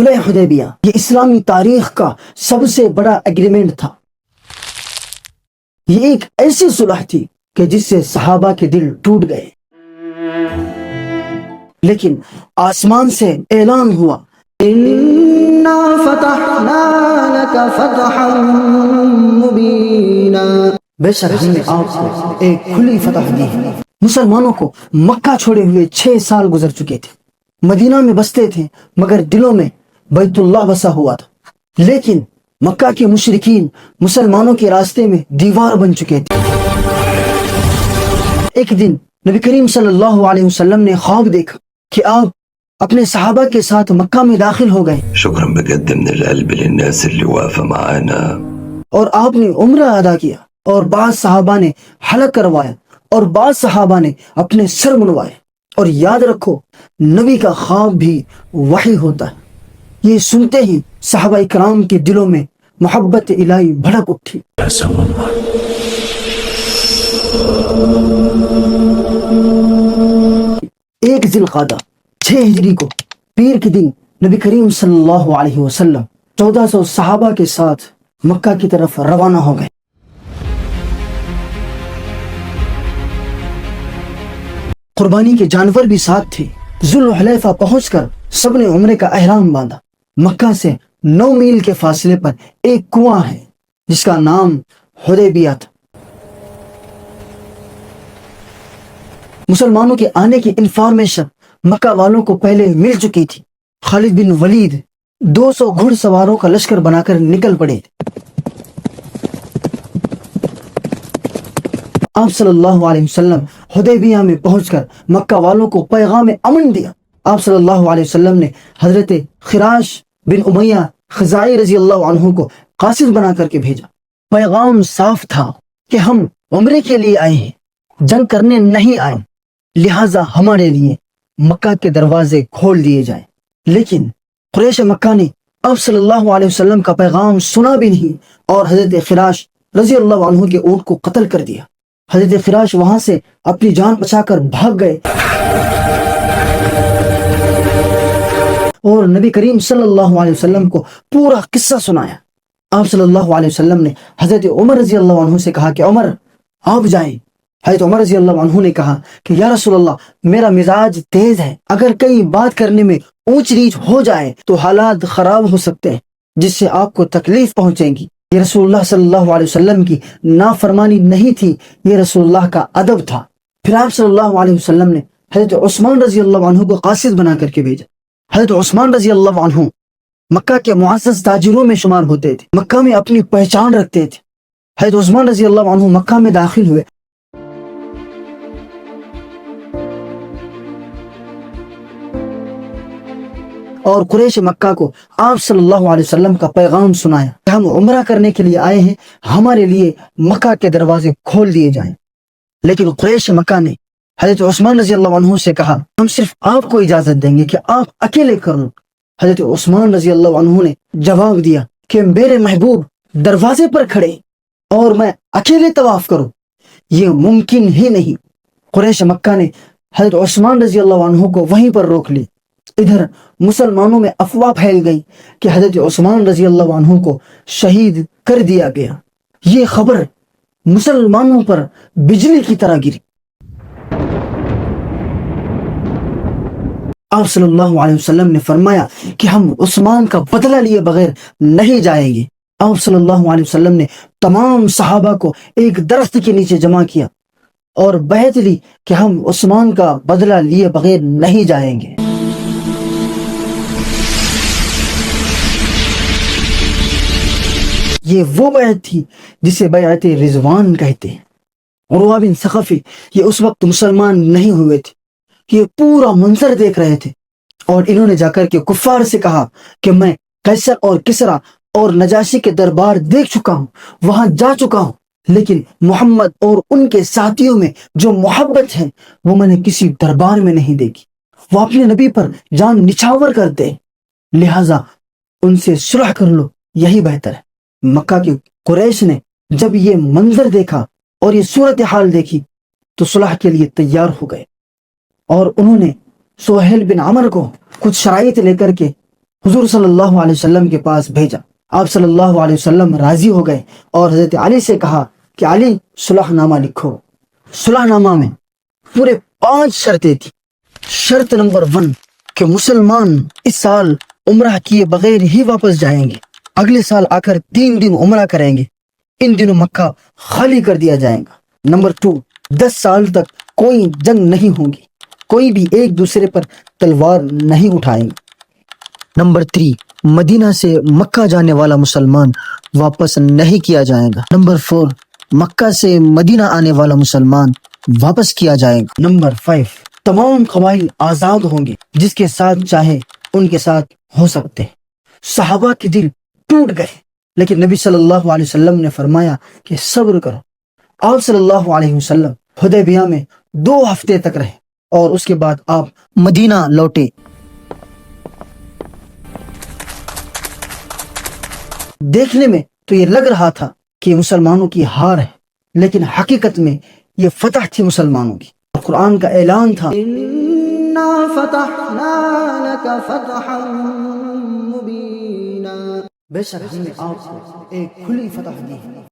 صلح حدیبیہ یہ اسلامی تاریخ کا سب سے بڑا ایگریمنٹ تھا۔ یہ ایک ایسی صلح تھی کہ جس سے صحابہ کے دل ٹوٹ گئے، لیکن آسمان سے اعلان ہوا، اِنَّا فَتَحْنَا لَكَ فَتْحًا مُبِينًا، بے شک ہم نے آپ کو ایک کھلی فتح دی ہے۔ مسلمانوں کو مکہ چھوڑے ہوئے 6 سال گزر چکے تھے، مدینہ میں بستے تھے مگر دلوں میں بیت اللہ بسا ہوا تھا، لیکن مکہ کے مشرکین مسلمانوں کے راستے میں دیوار بن چکے تھے۔ ایک دن نبی کریم صلی اللہ علیہ وسلم نے خواب دیکھا کہ آپ اپنے صحابہ کے ساتھ مکہ میں داخل ہو گئے، شکرا بجد من القلب للناس اللي واقفة معانا، اور آپ نے عمرہ ادا کیا، اور بعض صحابہ نے حلق کروایا اور بعض صحابہ نے اپنے سر منوائے۔ اور یاد رکھو، نبی کا خواب بھی وحی ہوتا ہے۔ یہ سنتے ہی صحابہ اکرام کے دلوں میں محبت الہی بھڑک اٹھی۔ ایک ذی القعدہ 6 ہجری کو پیر کے دن نبی کریم صلی اللہ علیہ وسلم 1400 صحابہ کے ساتھ مکہ کی طرف روانہ ہو گئے۔ قربانی کے جانور بھی ساتھ تھے۔ ذوالحلیفہ پہنچ کر سب نے عمرے کا احرام باندھا۔ مکہ سے 9 میل کے فاصلے پر ایک کنواں ہے جس کا نام حدیبیہ تھا۔ مسلمانوں کے آنے کی انفارمیشن مکہ والوں کو پہلے مل چکی تھی۔ خالد بن ولید 200 گھڑ سواروں کا لشکر بنا کر نکل پڑے۔ آپ صلی اللہ علیہ وسلم حدیبیہ میں پہنچ کر مکہ والوں کو پیغام امن دیا۔ آپ صلی اللہ علیہ وسلم نے حضرت خراش بن امیہ خزاعی رضی اللہ عنہ کو قاصد بنا کر کے بھیجا۔ پیغام صاف تھا کہ ہم عمرے کے لیے آئے ہیں، جنگ کرنے نہیں آئے، لہٰذا ہمارے لیے مکہ کے دروازے کھول دیے جائیں۔ لیکن قریش مکہ نے آپ صلی اللہ علیہ وسلم کا پیغام سنا بھی نہیں اور حضرت خراش رضی اللہ عنہ کے اونٹ کو قتل کر دیا۔ حضرت خراش وہاں سے اپنی جان بچا کر بھاگ گئے اور نبی کریم صلی اللہ علیہ وسلم کو پورا قصہ سنایا۔ آپ صلی اللہ علیہ وسلم نے حضرت عمر رضی اللہ عنہ سے کہا کہ عمر آپ جائیں۔ حضرت عمر رضی اللہ عنہ نے کہا کہ یا رسول اللہ، میرا مزاج تیز ہے، اگر کہیں بات کرنے میں اونچ نیچ ہو جائے تو حالات خراب ہو سکتے ہیں جس سے آپ کو تکلیف پہنچیں گی۔ یہ رسول اللہ صلی اللہ علیہ وسلم کی نافرمانی نہیں تھی، یہ رسول اللہ کا ادب تھا۔ پھر آپ صلی اللہ علیہ وسلم نے حضرت عثمان رضی اللہ عنہ کو قاصد بنا کر کے بھیجا۔ حضرت عثمان رضی اللہ عنہ مکہ کے معزز تاجروں میں شمار ہوتے تھے، مکہ میں اپنی پہچان رکھتے تھے۔ حضرت عثمان رضی اللہ عنہ مکہ میں داخل ہوئے اور قریش مکہ کو آپ صلی اللہ علیہ وسلم کا پیغام سنایا کہ ہم عمرہ کرنے کے لیے آئے ہیں، ہمارے لیے مکہ کے دروازے کھول دیے جائیں۔ لیکن قریش مکہ نے حضرت عثمان رضی اللہ عنہ سے کہا ہم صرف آپ کو اجازت دیں گے کہ آپ اکیلے کر لوں۔ حضرت عثمان رضی اللہ عنہ نے جواب دیا کہ میرے محبوب دروازے پر کھڑے اور میں اکیلے طواف کروں، یہ ممکن ہی نہیں۔ قریش مکہ نے حضرت عثمان رضی اللہ عنہ کو وہیں پر روک لی۔ ادھر مسلمانوں میں افواہ پھیل گئی کہ حضرت عثمان رضی اللہ عنہ کو شہید کر دیا گیا۔ یہ خبر مسلمانوں پر بجلی کی طرح گری۔ آپ صلی اللہ علیہ وسلم نے فرمایا کہ ہم عثمان کا بدلہ لیے بغیر نہیں جائیں گے۔ آپ صلی اللہ علیہ وسلم نے تمام صحابہ کو ایک درخت کے نیچے جمع کیا اور بیعت لی کہ ہم عثمان کا بدلہ لیے بغیر نہیں جائیں گے۔ یہ وہ بیعت تھی جسے بیعت رضوان کہتے ہیں۔ عروہ بن ثقفی یہ اس وقت مسلمان نہیں ہوئے تھے، یہ پورا منظر دیکھ رہے تھے اور انہوں نے جا کر کے کفار سے کہا کہ میں قیصر اور کسریٰ اور نجاشی کے دربار دیکھ چکا ہوں، وہاں جا چکا ہوں، لیکن محمد اور ان کے ساتھیوں میں جو محبت ہے وہ میں نے کسی دربار میں نہیں دیکھی۔ وہ اپنے نبی پر جان نچھاور کرتے ہیں، لہٰذا ان سے صلح کر لو، یہی بہتر ہے۔ مکہ کے قریش نے جب یہ منظر دیکھا اور یہ صورتحال دیکھی تو صلح کے لیے تیار ہو گئے اور انہوں نے سہیل بن عمر کو کچھ شرائط لے کر کے حضور صلی اللہ علیہ وسلم کے پاس بھیجا. آپ صلی اللہ علیہ وسلم راضی ہو گئے اور حضرت علی سے کہا کہ علی صلح نامہ لکھو. صلح نامہ میں پورے 5 شرطیں تھی. شرط نمبر 1 کہ مسلمان اس سال عمرہ کیے بغیر ہی واپس جائیں گے. اگلے سال آ کر 3 دن عمرہ کریں گے. ان دنوں مکہ خالی کر دیا جائے گا. نمبر 2 10 سال تک کوئی جنگ نہیں ہوگی. کوئی بھی ایک دوسرے پر تلوار نہیں اٹھائیں گے. نمبر 3 مدینہ سے مکہ جانے والا مسلمان واپس نہیں کیا جائے گا. نمبر 4 مکہ سے مدینہ آنے والا مسلمان واپس کیا جائے گا. نمبر 5 تمام قبائل آزاد ہوں گے. جس کے ساتھ چاہے ان کے ساتھ ہو سکتے. صحابہ کے دل ٹوٹ گئے لیکن نبی صلی اللہ علیہ وسلم نے فرمایا کہ صبر کرو. آپ صلی اللہ علیہ وسلم حدیبیہ میں 2 ہفتے تک رہے اور اس کے بعد آپ مدینہ لوٹے. دیکھنے میں تو یہ لگ رہا تھا کہ مسلمانوں کی ہار ہے لیکن حقیقت میں یہ فتح تھی مسلمانوں کی. قرآن کا اعلان تھا اِنَّا فَتَحْنَا لَكَ فَتْحًا مُبِينًا. بے شک ہم نے آپ کو ایک کھلی فتح دی.